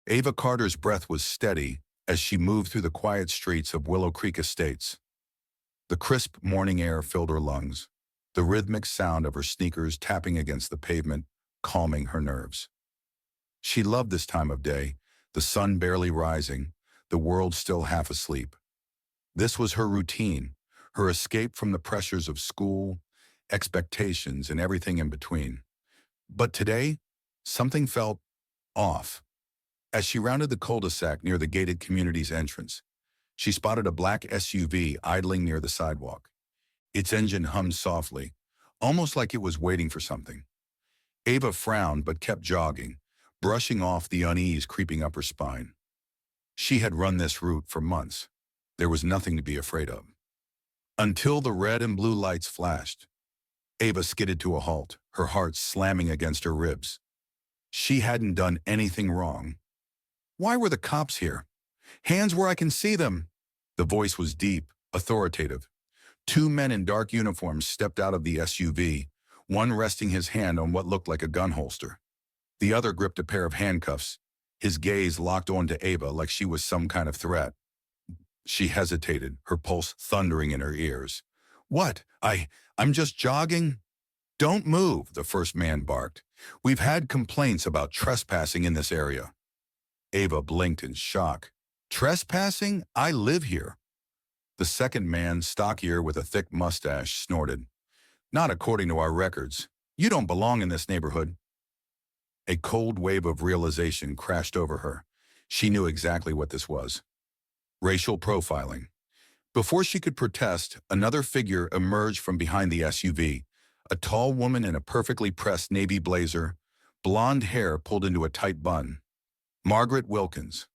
Ava Carter's breath was steady as she moved through the quiet streets of Willow Creek Estates. The crisp morning air filled her lungs, the rhythmic sound of her sneakers tapping against the pavement, calming her nerves. She loved this time of day, the sun barely rising, the world still half asleep. This was her routine, her escape from the pressures of school, expectations, and everything in between. But today, something felt off. As she rounded the cul-de-sac near the gated community's entrance, she spotted a black SUV idling near the sidewalk. Its engine hummed softly, almost like it was waiting for something. Ava frowned but kept jogging, brushing off the unease creeping up her spine. She had run this route for months. There was nothing to be afraid of. Until the red and blue lights flashed. Ava skidded to a halt, her heart slamming against her ribs. She hadn't done anything wrong. Why were the cops here? Hands where I can see them. The voice was deep, authoritative. Two men in dark uniforms stepped out of the SUV, one resting his hand on what looked like a gun holster. The other gripped a pair of handcuffs, his gaze locked onto Ava like she was some kind of threat. She hesitated, her pulse thundering in her ears. What? I'm just jogging? Don't move, the first man barked. We've had complaints about trespassing in this area. Ava blinked in shock. Trespassing? I live here. The second man, stockier with a thick mustache, snorted. Not according to our records. You don't belong in this neighborhood. A cold wave of realization crashed over her. She knew exactly what this was. Racial profiling. Before she could protest, another figure emerged from behind the SUV, a tall woman in a perfectly pressed navy blazer, blonde hair pulled into a tight bun. Margaret Wilkins,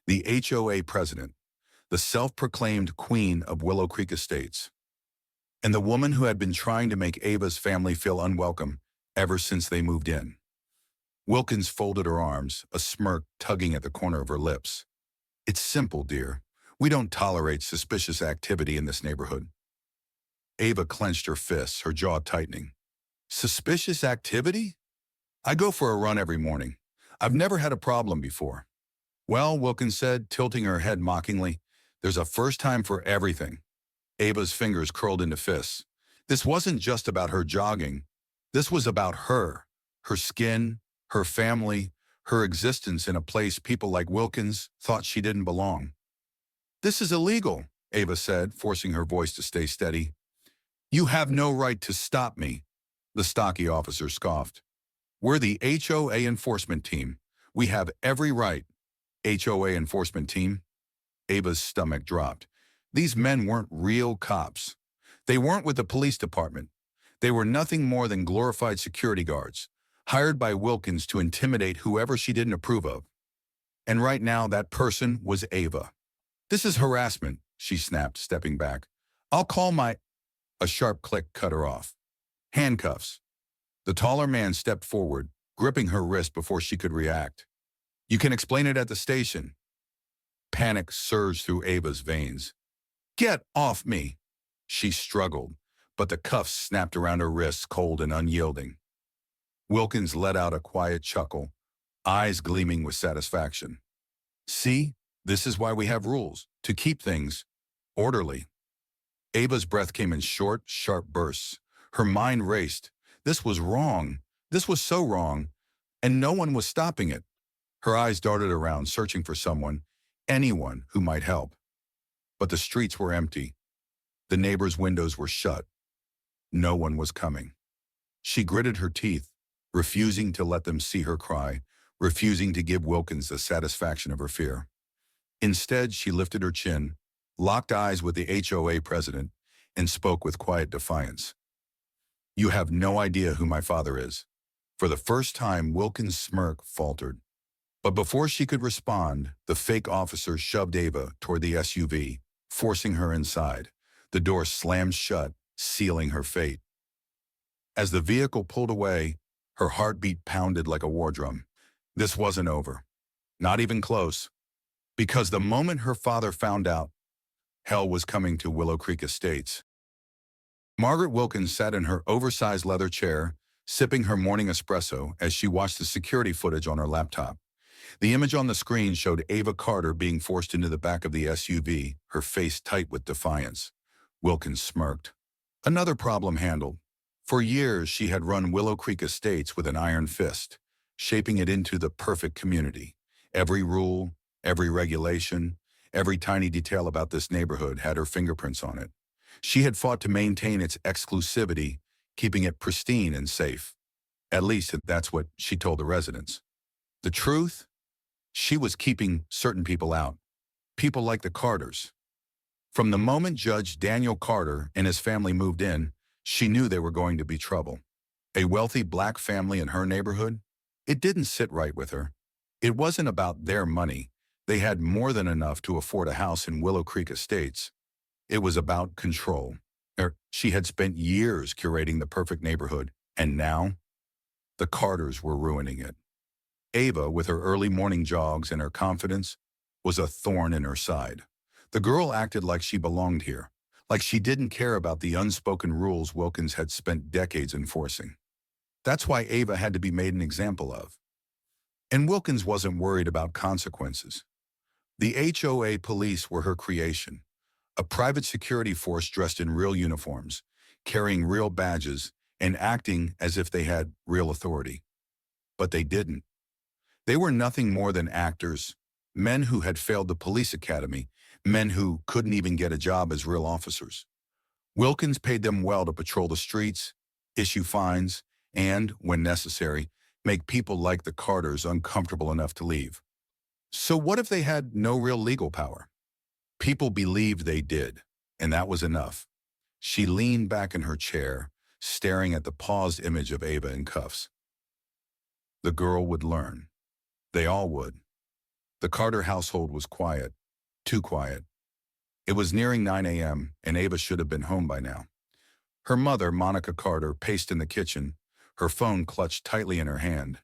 the HOA president, the self-proclaimed queen of Willow Creek Estates, and the woman who had been trying to make Ava's family feel unwelcome ever since they moved in. Wilkins folded her arms, a smirk tugging at the corner of her lips. It's simple, dear. We don't tolerate suspicious activity in this neighborhood. Ava clenched her fists, her jaw tightening. Suspicious activity? I go for a run every morning. I've never had a problem before. Well, Wilkins said, tilting her head mockingly, there's a first time for everything. Ava's fingers curled into fists. This wasn't just about her jogging. This was about her skin, her family, her existence in a place people like Wilkins thought she didn't belong. This is illegal, Ava said, forcing her voice to stay steady. You have no right to stop me, the stocky officer scoffed. We're the HOA enforcement team. We have every right. HOA enforcement team? Ava's stomach dropped. These men weren't real cops. They weren't with the police department. They were nothing more than glorified security guards, hired by Wilkins to intimidate whoever she didn't approve of. And right now, that person was Ava. This is harassment, she snapped, stepping back. I'll call my... A sharp click cut her off. Handcuffs. The taller man stepped forward, gripping her wrist before she could react. You can explain it at the station. Panic surged through Ava's veins. Get off me! She struggled, but the cuffs snapped around her wrists, cold and unyielding. Wilkins let out a quiet chuckle, eyes gleaming with satisfaction. See, this is why we have rules, to keep things orderly. Ava's breath came in short, sharp bursts. Her mind raced. This was wrong. This was so wrong, and no one was stopping it. Her eyes darted around, searching for someone, anyone who might help. But the streets were empty. The neighbors' windows were shut. No one was coming. She gritted her teeth, refusing to let them see her cry, refusing to give Wilkins the satisfaction of her fear. Instead, she lifted her chin, locked eyes with the HOA president, and spoke with quiet defiance. You have no idea who my father is. For the first time, Wilkins' smirk faltered. But before she could respond, the fake officer shoved Ava toward the SUV, forcing her inside. The door slammed shut, sealing her fate. As the vehicle pulled away, her heartbeat pounded like a war drum. This wasn't over. Not even close. Because the moment her father found out, hell was coming to Willow Creek Estates. Margaret Wilkins sat in her oversized leather chair, sipping her morning espresso as she watched the security footage on her laptop. The image on the screen showed Ava Carter being forced into the back of the SUV, her face tight with defiance. Wilkins smirked. Another problem handled. For years, she had run Willow Creek Estates with an iron fist, shaping it into the perfect community. Every rule, every regulation, every tiny detail about this neighborhood had her fingerprints on it. She had fought to maintain its exclusivity, keeping it pristine and safe. At least that's what she told the residents. The truth? She was keeping certain people out. People like the Carters. From the moment Judge Daniel Carter and his family moved in, she knew they were going to be trouble. A wealthy black family in her neighborhood? It didn't sit right with her. It wasn't about their money. They had more than enough to afford a house in Willow Creek Estates. It was about control. She had spent years curating the perfect neighborhood, and now the Carters were ruining it. Ava, with her early morning jogs and her confidence, was a thorn in her side. The girl acted like she belonged here, like she didn't care about the unspoken rules Wilkins had spent decades enforcing. That's why Ava had to be made an example of. And Wilkins wasn't worried about consequences. The HOA police were her creation, a private security force dressed in real uniforms, carrying real badges, and acting as if they had real authority. But they didn't. They were nothing more than actors, men who had failed the police academy, men who couldn't even get a job as real officers. Wilkins paid them well to patrol the streets, issue fines, and, when necessary, make people like the Carters uncomfortable enough to leave. So what if they had no real legal power? People believed they did, and that was enough. She leaned back in her chair, staring at the paused image of Ava in cuffs. The girl would learn. They all would. The Carter household was quiet, too quiet. It was nearing 9 a.m., and Ava should have been home by now. Her mother, Monica Carter, paced in the kitchen, her phone clutched tightly in her hand.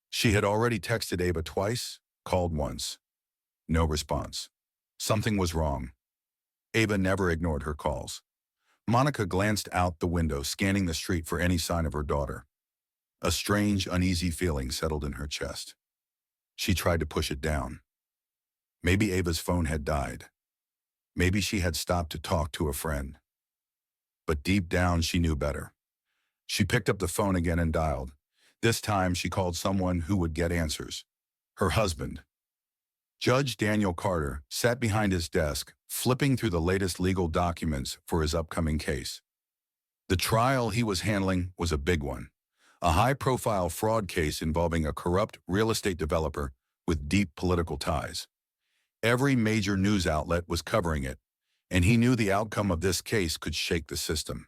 She had already texted Ava twice, called once. No response. Something was wrong. Ava never ignored her calls. Monica glanced out the window, scanning the street for any sign of her daughter. A strange, uneasy feeling settled in her chest. She tried to push it down. Maybe Ava's phone had died. Maybe she had stopped to talk to a friend. But deep down, she knew better. She picked up the phone again and dialed. This time, she called someone who would get answers. Her husband. Judge Daniel Carter sat behind his desk, flipping through the latest legal documents for his upcoming case. The trial he was handling was a big one. A high-profile fraud case involving a corrupt real estate developer with deep political ties. Every major news outlet was covering it, and he knew the outcome of this case could shake the system.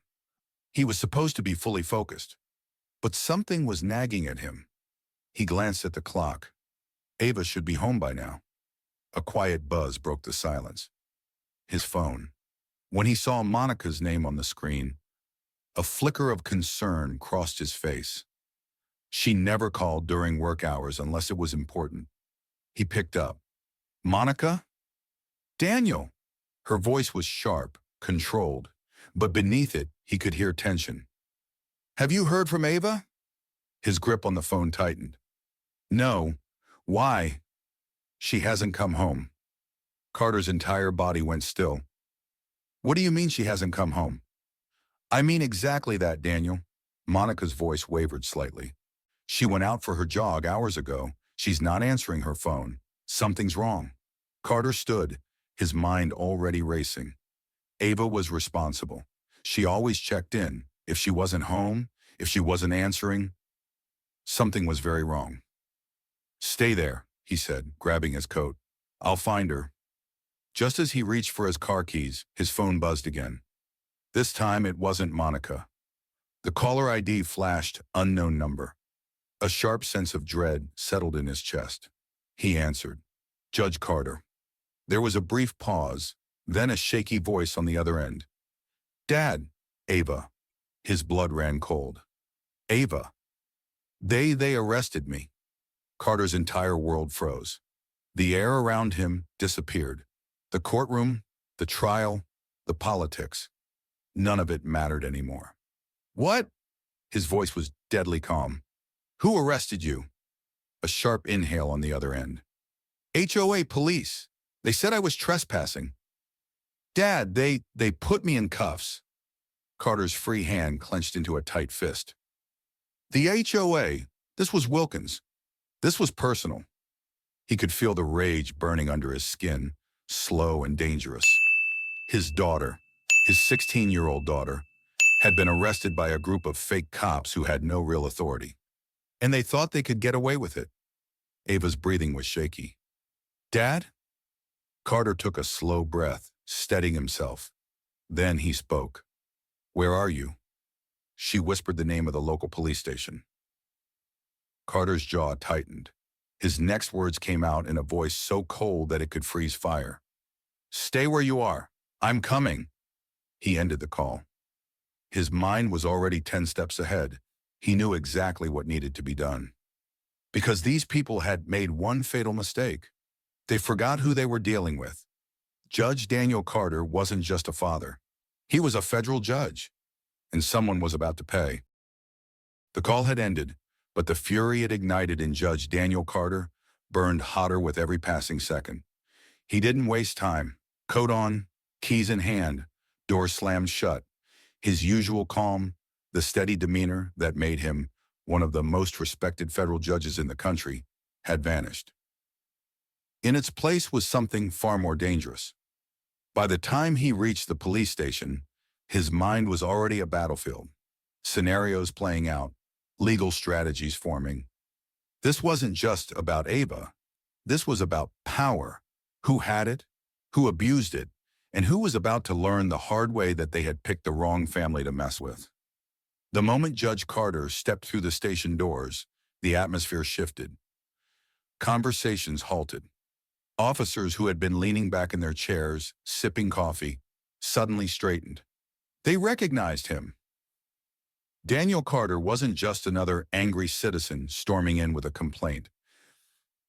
He was supposed to be fully focused, but something was nagging at him. He glanced at the clock. Ava should be home by now. A quiet buzz broke the silence. His phone. When he saw Monica's name on the screen, a flicker of concern crossed his face. She never called during work hours unless it was important. He picked up. Monica? Daniel. Her voice was sharp, controlled, but beneath it, he could hear tension. Have you heard from Ava? His grip on the phone tightened. No. Why? She hasn't come home. Carter's entire body went still. What do you mean she hasn't come home? I mean exactly that, Daniel. Monica's voice wavered slightly. She went out for her jog hours ago. She's not answering her phone. Something's wrong. Carter stood, his mind already racing. Ava was responsible. She always checked in. If she wasn't home, if she wasn't answering, something was very wrong. Stay there, he said, grabbing his coat. I'll find her. Just as he reached for his car keys, his phone buzzed again. This time it wasn't Monica. The caller ID flashed unknown number. A sharp sense of dread settled in his chest. He answered. Judge Carter. There was a brief pause, then a shaky voice on the other end. Dad. Ava. His blood ran cold. Ava. They arrested me. Carter's entire world froze. The air around him disappeared. The courtroom, the trial, the politics. None of it mattered anymore. What? His voice was deadly calm. Who arrested you? a sharp inhale on the other end. HOA police. They said I was trespassing. Dad, they put me in cuffs. Carter's free hand clenched into a tight fist. The HOA, this was Wilkins. This was personal. He could feel the rage burning under his skin, slow and dangerous. His daughter, his 16-year-old daughter, had been arrested by a group of fake cops who had no real authority. And they thought they could get away with it. Ava's breathing was shaky. Dad? Carter took a slow breath, steadying himself. Then he spoke. Where are you? She whispered the name of the local police station. Carter's jaw tightened. His next words came out in a voice so cold that it could freeze fire. Stay where you are. I'm coming. He ended the call. His mind was already 10 steps ahead. He knew exactly what needed to be done. Because these people had made one fatal mistake. They forgot who they were dealing with. Judge Daniel Carter wasn't just a father. He was a federal judge, and someone was about to pay. The call had ended, but the fury it ignited in Judge Daniel Carter burned hotter with every passing second. He didn't waste time. Coat on, keys in hand, door slammed shut. His usual calm, the steady demeanor that made him one of the most respected federal judges in the country, had vanished. In its place was something far more dangerous. By the time he reached the police station, his mind was already a battlefield. Scenarios playing out, legal strategies forming. This wasn't just about Ava. This was about power. Who had it, who abused it, and who was about to learn the hard way that they had picked the wrong family to mess with. The moment Judge Carter stepped through the station doors, the atmosphere shifted. Conversations halted. Officers who had been leaning back in their chairs, sipping coffee, suddenly straightened. They recognized him. Daniel Carter wasn't just another angry citizen storming in with a complaint.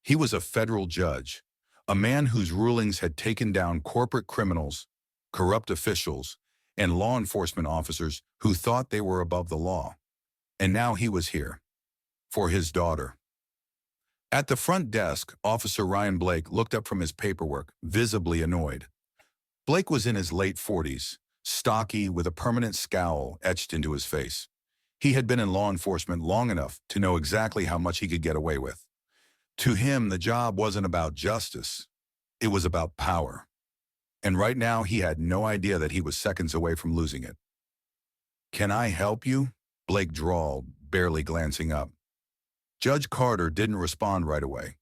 He was a federal judge, a man whose rulings had taken down corporate criminals, corrupt officials, and law enforcement officers who thought they were above the law. And now he was here. For his daughter. At the front desk, Officer Ryan Blake looked up from his paperwork, visibly annoyed. Blake was in his late 40s, stocky with a permanent scowl etched into his face. He had been in law enforcement long enough to know exactly how much he could get away with. To him, the job wasn't about justice. It was about power. And right now, he had no idea that he was seconds away from losing it. "Can I help you?" Blake drawled, barely glancing up. Judge Carter didn't respond right away.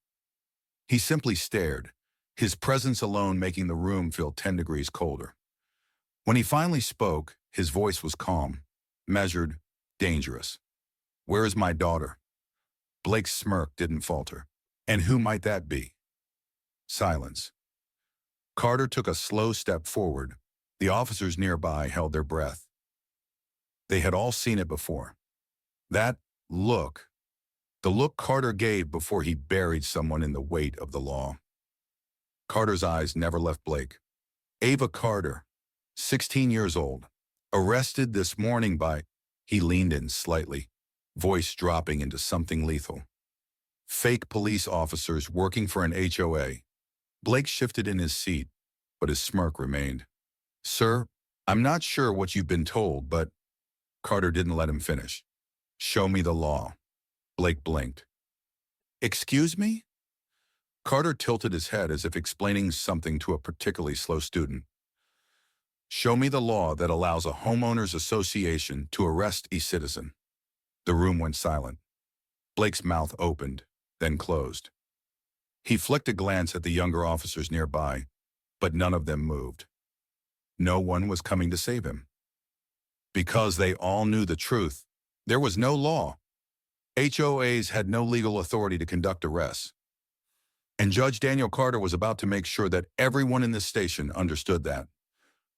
He simply stared, his presence alone making the room feel 10 degrees colder. When he finally spoke, his voice was calm, measured, dangerous. "Where is my daughter?" Blake's smirk didn't falter. "And who might that be?" Silence. Carter took a slow step forward. The officers nearby held their breath. They had all seen it before. That look, the look Carter gave before he buried someone in the weight of the law. Carter's eyes never left Blake. Ava Carter, 16 years old, arrested this morning by... He leaned in slightly, voice dropping into something lethal. Fake police officers working for an HOA. Blake shifted in his seat, but his smirk remained. "Sir, I'm not sure what you've been told, but..." Carter didn't let him finish. "Show me the law." Blake blinked. "Excuse me?" Carter tilted his head as if explaining something to a particularly slow student. "Show me the law that allows a homeowners association to arrest a citizen." The room went silent. Blake's mouth opened, then closed. He flicked a glance at the younger officers nearby, but none of them moved. No one was coming to save him. Because they all knew the truth, there was no law. HOAs had no legal authority to conduct arrests. And Judge Daniel Carter was about to make sure that everyone in this station understood that.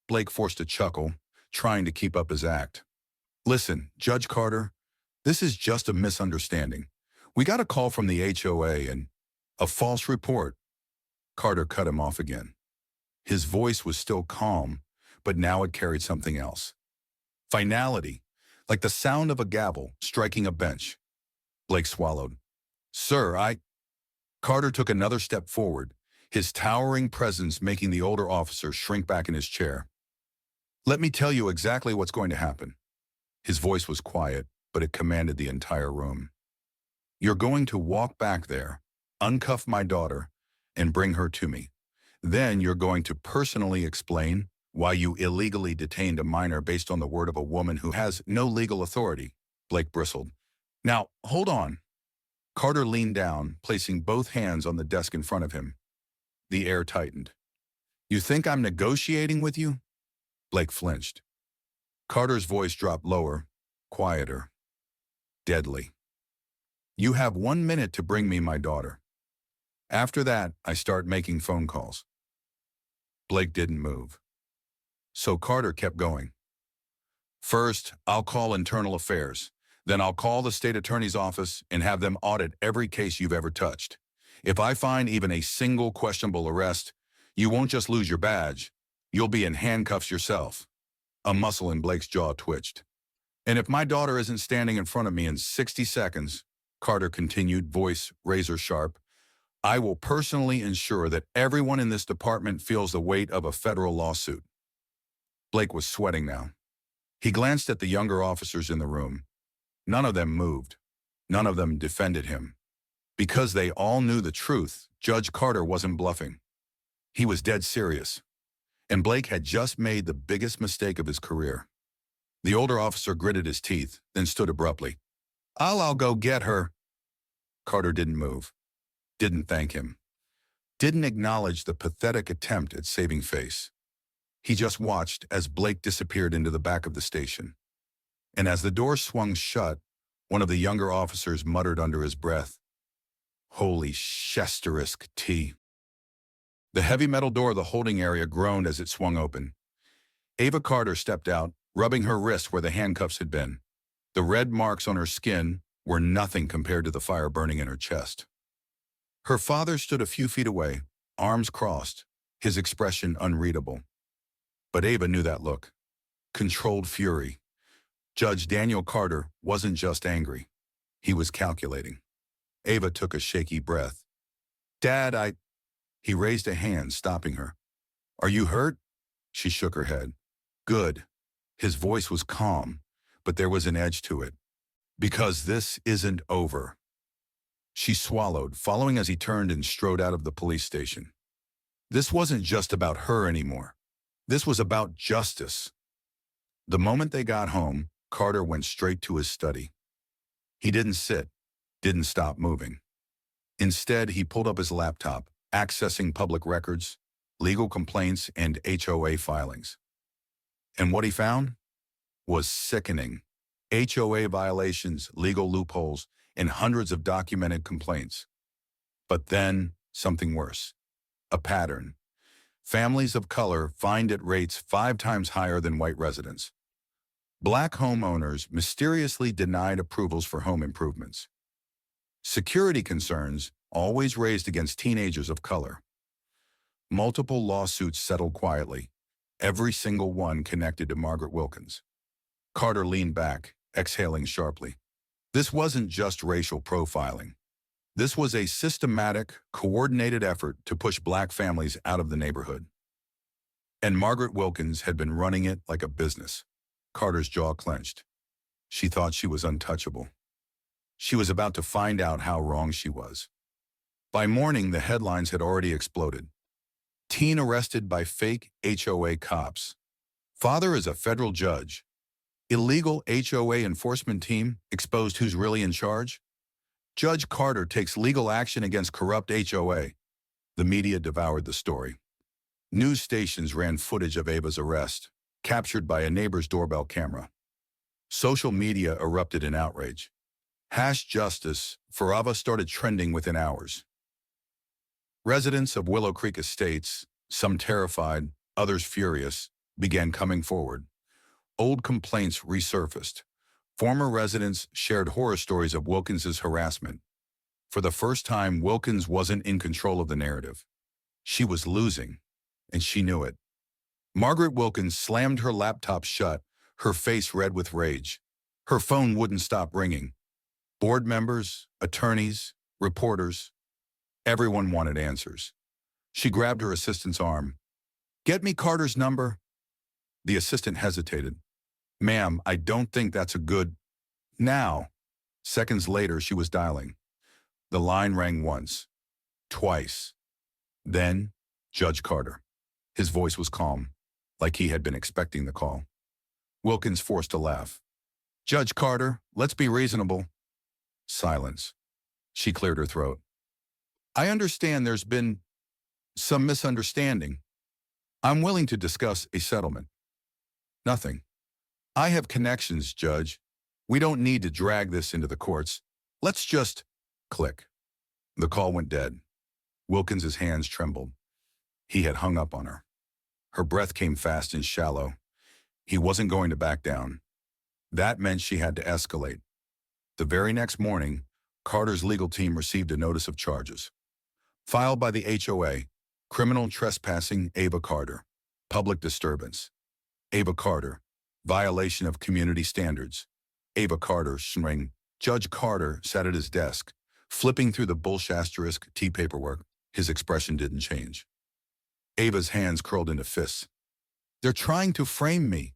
Blake forced a chuckle, trying to keep up his act. "Listen, Judge Carter, this is just a misunderstanding. We got a call from the HOA and a false report." Carter cut him off again. His voice was still calm, but now it carried something else. Finality, like the sound of a gavel striking a bench. Blake swallowed. Sir, Carter took another step forward, his towering presence making the older officer shrink back in his chair. Let me tell you exactly what's going to happen. His voice was quiet, but it commanded the entire room. You're going to walk back there, uncuff my daughter, and bring her to me. Then you're going to personally explain why you illegally detained a minor based on the word of a woman who has no legal authority. Blake bristled. Now, hold on. Carter leaned down, placing both hands on the desk in front of him. The air tightened. You think I'm negotiating with you? Blake flinched. Carter's voice dropped lower, quieter, deadly. You have 1 minute to bring me my daughter. After that, I start making phone calls. Blake didn't move. So Carter kept going. First, I'll call internal affairs. Then I'll call the state attorney's office and have them audit every case you've ever touched. If I find even a single questionable arrest, you won't just lose your badge, you'll be in handcuffs yourself. A muscle in Blake's jaw twitched. And if my daughter isn't standing in front of me in 60 seconds, Carter continued, voice razor sharp, I will personally ensure that everyone in this department feels the weight of a federal lawsuit. Blake was sweating now. He glanced at the younger officers in the room. None of them moved. None of them defended him. Because they all knew the truth, Judge Carter wasn't bluffing. He was dead serious. And Blake had just made the biggest mistake of his career. The older officer gritted his teeth, then stood abruptly. I'll go get her. Carter didn't move. Didn't thank him. Didn't acknowledge the pathetic attempt at saving face. He just watched as Blake disappeared into the back of the station. And as the door swung shut, one of the younger officers muttered under his breath, Holy Shesterisk tea. The heavy metal door of the holding area groaned as it swung open. Ava Carter stepped out, rubbing her wrist where the handcuffs had been. The red marks on her skin were nothing compared to the fire burning in her chest. Her father stood a few feet away, arms crossed, his expression unreadable. But Ava knew that look. Controlled fury. Judge Daniel Carter wasn't just angry. He was calculating. Ava took a shaky breath. Dad, He raised a hand, stopping her. Are you hurt? She shook her head. Good. His voice was calm, but there was an edge to it. Because this isn't over. She swallowed, following as he turned and strode out of the police station. This wasn't just about her anymore. This was about justice. The moment they got home, Carter went straight to his study. He didn't sit, didn't stop moving. Instead, he pulled up his laptop, accessing public records, legal complaints, and HOA filings. And what he found was sickening. HOA violations, legal loopholes, and hundreds of documented complaints. But then, something worse. A pattern. Families of color fined at rates 5 times higher than white residents. Black homeowners mysteriously denied approvals for home improvements. Security concerns always raised against teenagers of color. Multiple lawsuits settled quietly, every single one connected to Margaret Wilkins. Carter leaned back, exhaling sharply. This wasn't just racial profiling. This was a systematic, coordinated effort to push black families out of the neighborhood. And Margaret Wilkins had been running it like a business. Carter's jaw clenched. She thought she was untouchable. She was about to find out how wrong she was. By morning, the headlines had already exploded. Teen arrested by fake HOA cops. Father is a federal judge. Illegal HOA enforcement team exposed who's really in charge. Judge Carter takes legal action against corrupt HOA. The media devoured the story. News stations ran footage of Ava's arrest, captured by a neighbor's doorbell camera. Social media erupted in outrage. #Justice for Ava started trending within hours. Residents of Willow Creek Estates, some terrified, others furious, began coming forward. Old complaints resurfaced. Former residents shared horror stories of Wilkins's harassment. For the first time, Wilkins wasn't in control of the narrative. She was losing, and she knew it. Margaret Wilkins slammed her laptop shut, her face red with rage. Her phone wouldn't stop ringing. Board members, attorneys, reporters, everyone wanted answers. She grabbed her assistant's arm. "Get me Carter's number." The assistant hesitated. "Ma'am, I don't think that's a good—" Now. Seconds later, she was dialing. The line rang once, twice. Then, Judge Carter. His voice was calm, like he had been expecting the call. Wilkins forced a laugh. "Judge Carter, let's be reasonable." Silence. She cleared her throat. "I understand there's been some misunderstanding. I'm willing to discuss a settlement." "Nothing. I have connections, Judge. We don't need to drag this into the courts. Let's just—" Click. The call went dead. Wilkins's hands trembled. He had hung up on her. Her breath came fast and shallow. He wasn't going to back down. That meant she had to escalate. The very next morning, Carter's legal team received a notice of charges. Filed by the HOA, criminal trespassing Ava Carter, public disturbance. Ava Carter, violation of community standards. Ava Carter, string. Judge Carter sat at his desk, flipping through the bullsh** T paperwork. His expression didn't change. Ava's hands curled into fists. "They're trying to frame me."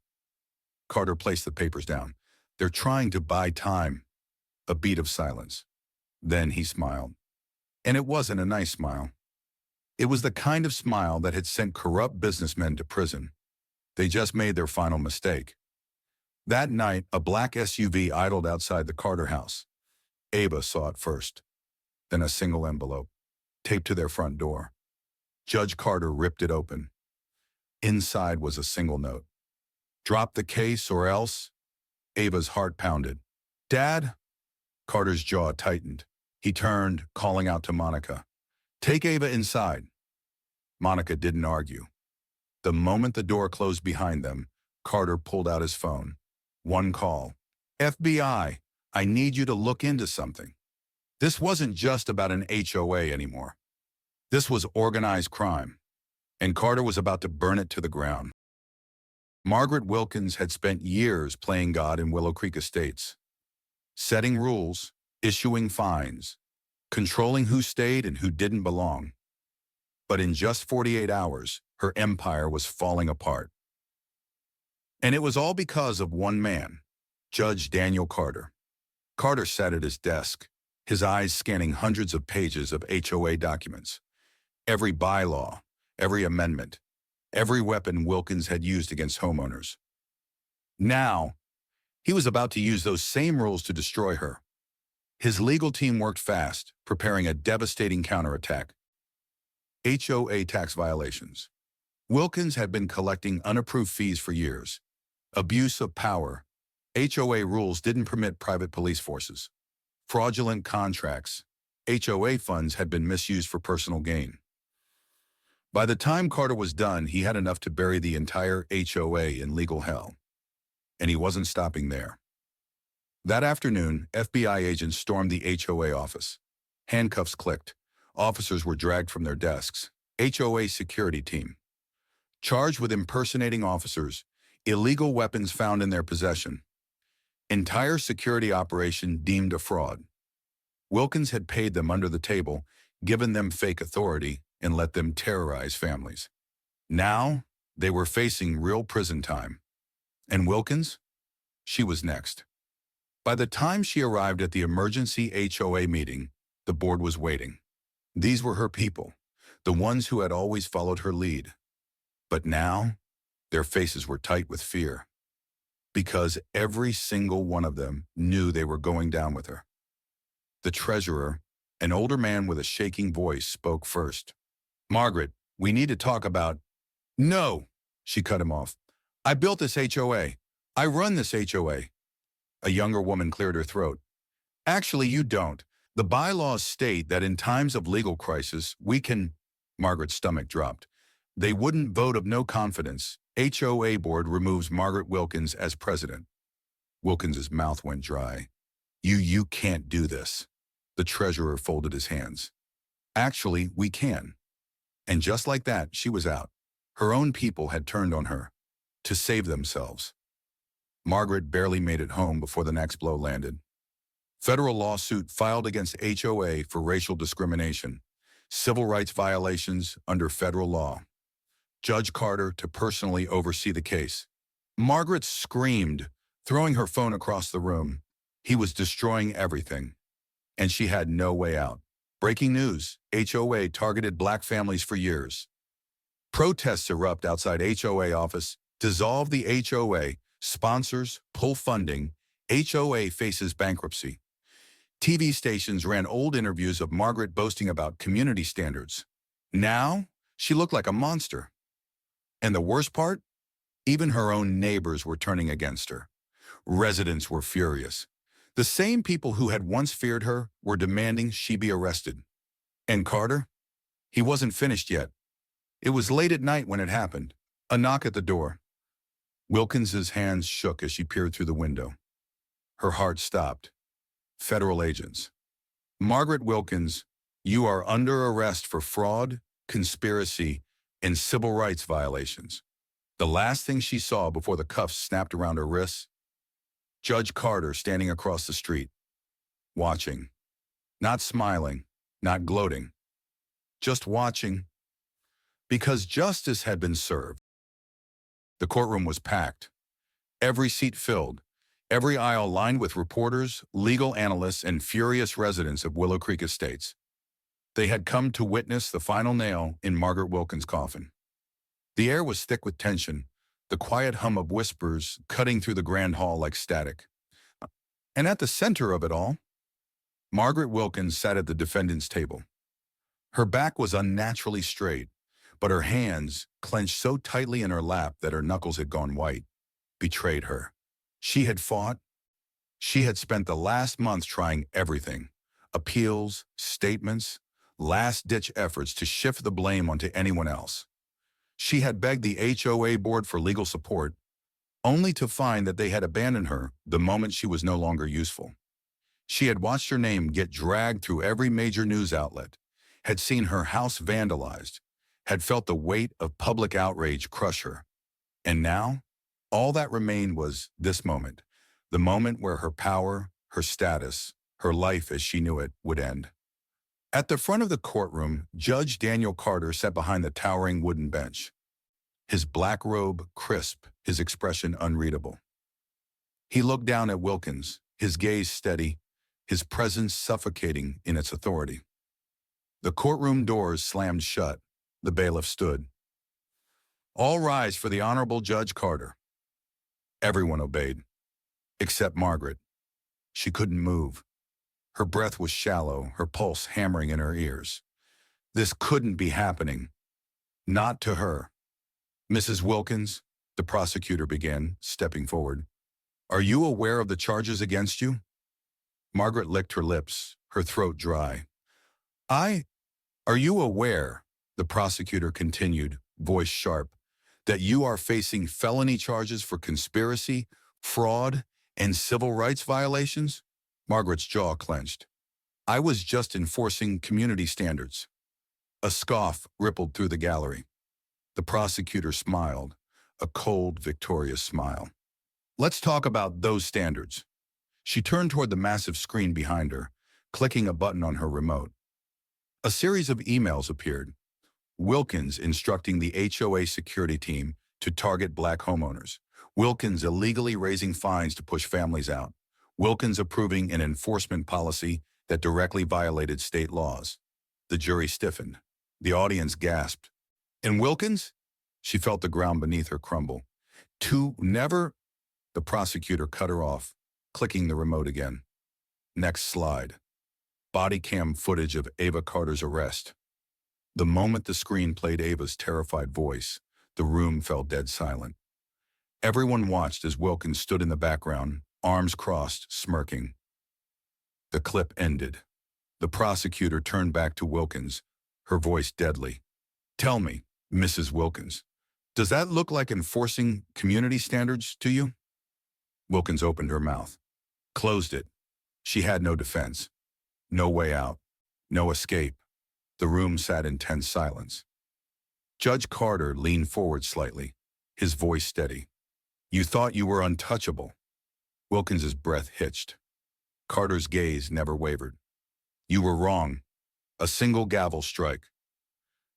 Carter placed the papers down. "They're trying to buy time." A beat of silence. Then he smiled. And it wasn't a nice smile. It was the kind of smile that had sent corrupt businessmen to prison. They just made their final mistake. That night, a black SUV idled outside the Carter house. Ava saw it first. Then a single envelope, taped to their front door. Judge Carter ripped it open. Inside was a single note. "Drop the case or else—" Ava's heart pounded. "Dad?" Carter's jaw tightened. He turned, calling out to Monica. "Take Ava inside." Monica didn't argue. The moment the door closed behind them, Carter pulled out his phone. One call. "FBI, I need you to look into something." This wasn't just about an HOA anymore. This was organized crime, and Carter was about to burn it to the ground. Margaret Wilkins had spent years playing God in Willow Creek Estates, setting rules, issuing fines, controlling who stayed and who didn't belong. But in just 48 hours, her empire was falling apart. And it was all because of one man, Judge Daniel Carter. Carter sat at his desk, his eyes scanning hundreds of pages of HOA documents. Every bylaw, every amendment, every weapon Wilkins had used against homeowners. Now, he was about to use those same rules to destroy her. His legal team worked fast, preparing a devastating counterattack. HOA tax violations. Wilkins had been collecting unapproved fees for years. Abuse of power. HOA rules didn't permit private police forces. Fraudulent contracts. HOA funds had been misused for personal gain. By the time Carter was done, he had enough to bury the entire HOA in legal hell. And he wasn't stopping there. That afternoon, FBI agents stormed the HOA office. Handcuffs clicked. Officers were dragged from their desks. HOA security team. Charged with impersonating officers, illegal weapons found in their possession. Entire security operation deemed a fraud. Wilkins had paid them under the table, given them fake authority, and let them terrorize families. Now, they were facing real prison time. And Wilkins? She was next. By the time she arrived at the emergency HOA meeting, the board was waiting. These were her people, the ones who had always followed her lead. But now, their faces were tight with fear, because every single one of them knew they were going down with her. The treasurer, an older man with a shaking voice, spoke first. "Margaret, we need to talk about—" "No," she cut him off. "I built this HOA. I run this HOA. A younger woman cleared her throat. "Actually, you don't. The bylaws state that in times of legal crisis, we can—" Margaret's stomach dropped. "They wouldn't vote of no confidence. HOA board removes Margaret Wilkins as president." Wilkins's mouth went dry. You can't do this." The treasurer folded his hands. "Actually, we can." And just like that, she was out. Her own people had turned on her to save themselves. Margaret barely made it home before the next blow landed. Federal lawsuit filed against HOA for racial discrimination. Civil rights violations under federal law. Judge Carter to personally oversee the case. Margaret screamed, throwing her phone across the room. He was destroying everything, and she had no way out. Breaking news: HOA targeted black families for years. Protests erupt outside HOA office. Dissolve the HOA. Sponsors pull funding. HOA faces bankruptcy. TV stations ran old interviews of Margaret boasting about community standards. Now, she looked like a monster. And the worst part? Even her own neighbors were turning against her. Residents were furious. The same people who had once feared her were demanding she be arrested. And Carter? He wasn't finished yet. It was late at night when it happened. A knock at the door. Wilkins's hands shook as she peered through the window. Her heart stopped. Federal agents. Margaret Wilkins, you are under arrest for fraud, conspiracy, and civil rights violations. The last thing she saw before the cuffs snapped around her wrists, Judge Carter standing across the street, watching, not smiling, not gloating, just watching, because justice had been served. The courtroom was packed, every seat filled, every aisle lined with reporters, legal analysts, and furious residents of Willow Creek Estates. They had come to witness the final nail in Margaret Wilkins' coffin. The air was thick with tension, the quiet hum of whispers cutting through the grand hall like static. And at the center of it all, Margaret Wilkins sat at the defendant's table. Her back was unnaturally straight, but her hands, clenched so tightly in her lap that her knuckles had gone white, betrayed her. She had fought. She had spent the last month trying everything: appeals, statements, last-ditch efforts to shift the blame onto anyone else. She had begged the HOA board for legal support, only to find that they had abandoned her the moment she was no longer useful. She had watched her name get dragged through every major news outlet, had seen her house vandalized, had felt the weight of public outrage crush her. And now, all that remained was this moment, the moment where her power, her status, her life as she knew it would end. At the front of the courtroom, Judge Daniel Carter sat behind the towering wooden bench. His black robe crisp, his expression unreadable. He looked down at Wilkins, his gaze steady, his presence suffocating in its authority. The courtroom doors slammed shut. The bailiff stood. All rise for the Honorable Judge Carter. Everyone obeyed, except Margaret. She couldn't move. Her breath was shallow, her pulse hammering in her ears. This couldn't be happening. Not to her. Mrs. Wilkins, the prosecutor began, stepping forward. Are you aware of the charges against you? Margaret licked her lips, her throat dry. Are you aware, the prosecutor continued, voice sharp, that you are facing felony charges for conspiracy, fraud, and civil rights violations? Margaret's jaw clenched. I was just enforcing community standards. A scoff rippled through the gallery. The prosecutor smiled, a cold, victorious smile. Let's talk about those standards. She turned toward the massive screen behind her, clicking a button on her remote. A series of emails appeared. Wilkins instructing the HOA security team to target black homeowners. Wilkins illegally raising fines to push families out. Wilkins approving an enforcement policy that directly violated state laws. The jury stiffened. The audience gasped. And Wilkins? She felt the ground beneath her crumble. Never? The prosecutor cut her off, clicking the remote again. Next slide. Body cam footage of Ava Carter's arrest. The moment the screen played Ava's terrified voice, the room fell dead silent. Everyone watched as Wilkins stood in the background, arms crossed, smirking. The clip ended. The prosecutor turned back to Wilkins, her voice deadly. Tell me, Mrs. Wilkins, does that look like enforcing community standards to you? Wilkins opened her mouth, closed it. She had no defense, no way out, no escape. The room sat in tense silence. Judge Carter leaned forward slightly, his voice steady. You thought you were untouchable. Wilkins's breath hitched. Carter's gaze never wavered. You were wrong. A single gavel strike.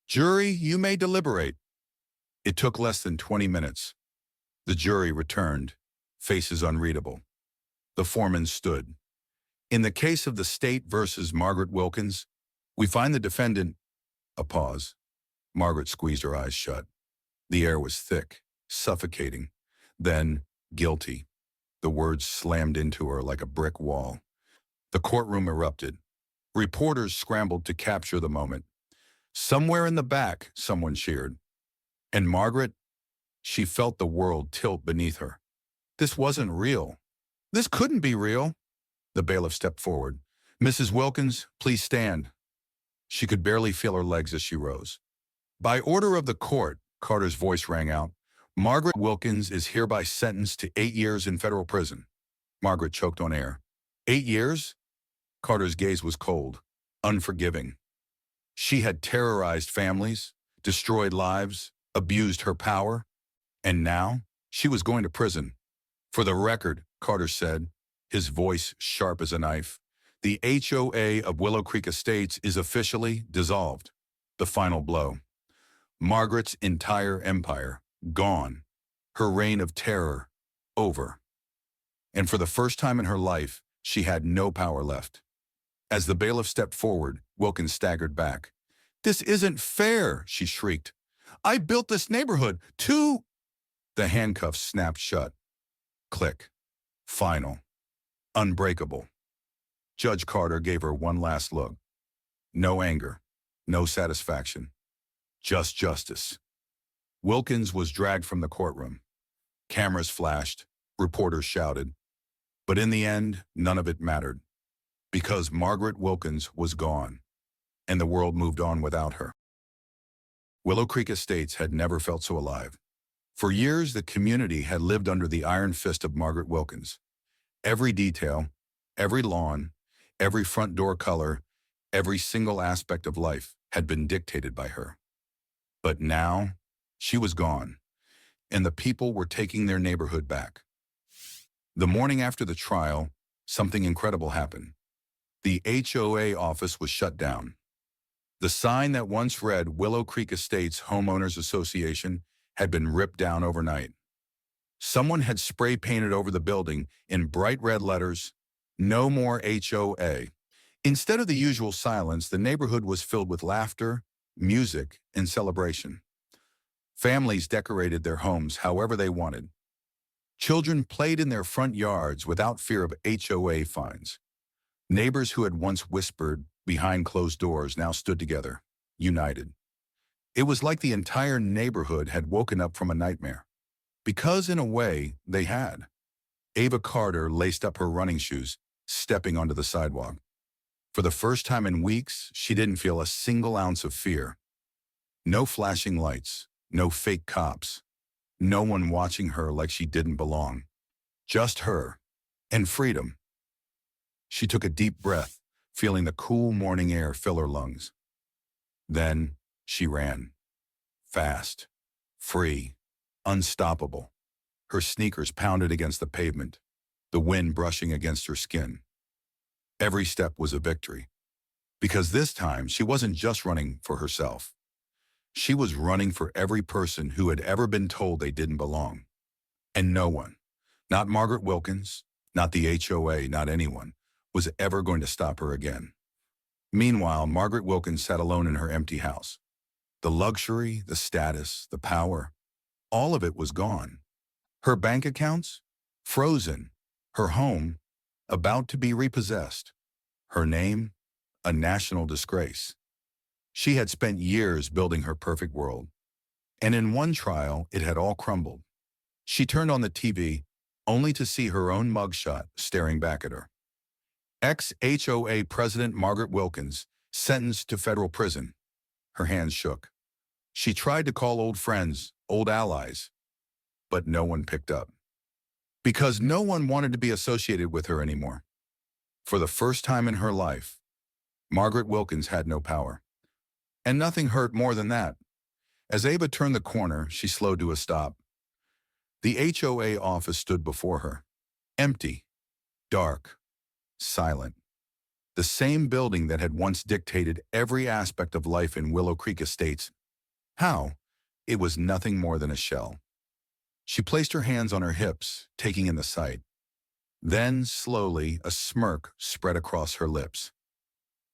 Jury, you may deliberate. It took less than 20 minutes. The jury returned, faces unreadable. The foreman stood. In the case of the state versus Margaret Wilkins, we find the defendant. A pause. Margaret squeezed her eyes shut. The air was thick, suffocating. Then, guilty. The words slammed into her like a brick wall. The courtroom erupted. Reporters scrambled to capture the moment. Somewhere in the back, someone cheered. And Margaret, she felt the world tilt beneath her. This wasn't real. This couldn't be real. The bailiff stepped forward. Mrs. Wilkins, please stand. She could barely feel her legs as she rose. By order of the court, Carter's voice rang out, Margaret Wilkins is hereby sentenced to 8 years in federal prison. Margaret choked on air. 8 years? Carter's gaze was cold, unforgiving. She had terrorized families, destroyed lives, abused her power, and now she was going to prison. For the record, Carter said, his voice sharp as a knife, the HOA of Willow Creek Estates is officially dissolved. The final blow. Margaret's entire empire, gone. Her reign of terror, over. And for the first time in her life, she had no power left. As the bailiff stepped forward, Wilkins staggered back. This isn't fair, she shrieked. I built this neighborhood to... The handcuffs snapped shut. Click. Final. Unbreakable. Judge Carter gave her one last look. No anger. No satisfaction. Just justice. Wilkins was dragged from the courtroom. Cameras flashed. Reporters shouted. But in the end, none of it mattered. Because Margaret Wilkins was gone, and the world moved on without her. Willow Creek Estates had never felt so alive. For years, the community had lived under the iron fist of Margaret Wilkins. Every detail, every lawn, every front door color, every single aspect of life had been dictated by her. But now, she was gone, and the people were taking their neighborhood back. The morning after the trial, something incredible happened. The HOA office was shut down. The sign that once read Willow Creek Estates Homeowners Association had been ripped down overnight. Someone had spray painted over the building in bright red letters, "No more HOA." Instead of the usual silence, the neighborhood was filled with laughter, music, and celebration. Families decorated their homes however they wanted. Children played in their front yards without fear of HOA fines. Neighbors who had once whispered behind closed doors now stood together, united. It was like the entire neighborhood had woken up from a nightmare. Because in a way, they had. Ava Carter laced up her running shoes, stepping onto the sidewalk. For the first time in weeks, she didn't feel a single ounce of fear. No flashing lights, no fake cops, no one watching her like she didn't belong. Just her, and freedom. She took a deep breath, feeling the cool morning air fill her lungs. Then she ran. Fast, free, unstoppable. Her sneakers pounded against the pavement, the wind brushing against her skin. Every step was a victory. Because this time, she wasn't just running for herself. She was running for every person who had ever been told they didn't belong. And no one, not Margaret Wilkins, not the HOA, not anyone, was ever going to stop her again. Meanwhile, Margaret Wilkins sat alone in her empty house. The luxury, the status, the power, all of it was gone. Her bank accounts? Frozen. Her home? About to be repossessed. Her name? A national disgrace. She had spent years building her perfect world. And in one trial, it had all crumbled. She turned on the TV, only to see her own mugshot staring back at her. Ex-HOA President Margaret Wilkins, sentenced to federal prison. Her hands shook. She tried to call old friends, old allies, but no one picked up. Because no one wanted to be associated with her anymore. For the first time in her life, Margaret Wilkins had no power. And nothing hurt more than that. As Ava turned the corner, she slowed to a stop. The HOA office stood before her. Empty. Dark. silent. The same building that had once dictated every aspect of life in Willow Creek Estates. How? It was nothing more than a shell. She placed her hands on her hips, taking in the sight. Then, slowly, a smirk spread across her lips.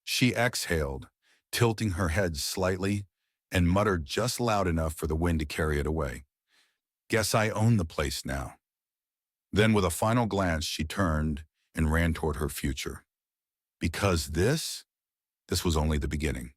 She exhaled, tilting her head slightly, and muttered just loud enough for the wind to carry it away. Guess I own the place now. Then, with a final glance, she turned and ran toward her future. Because this was only the beginning.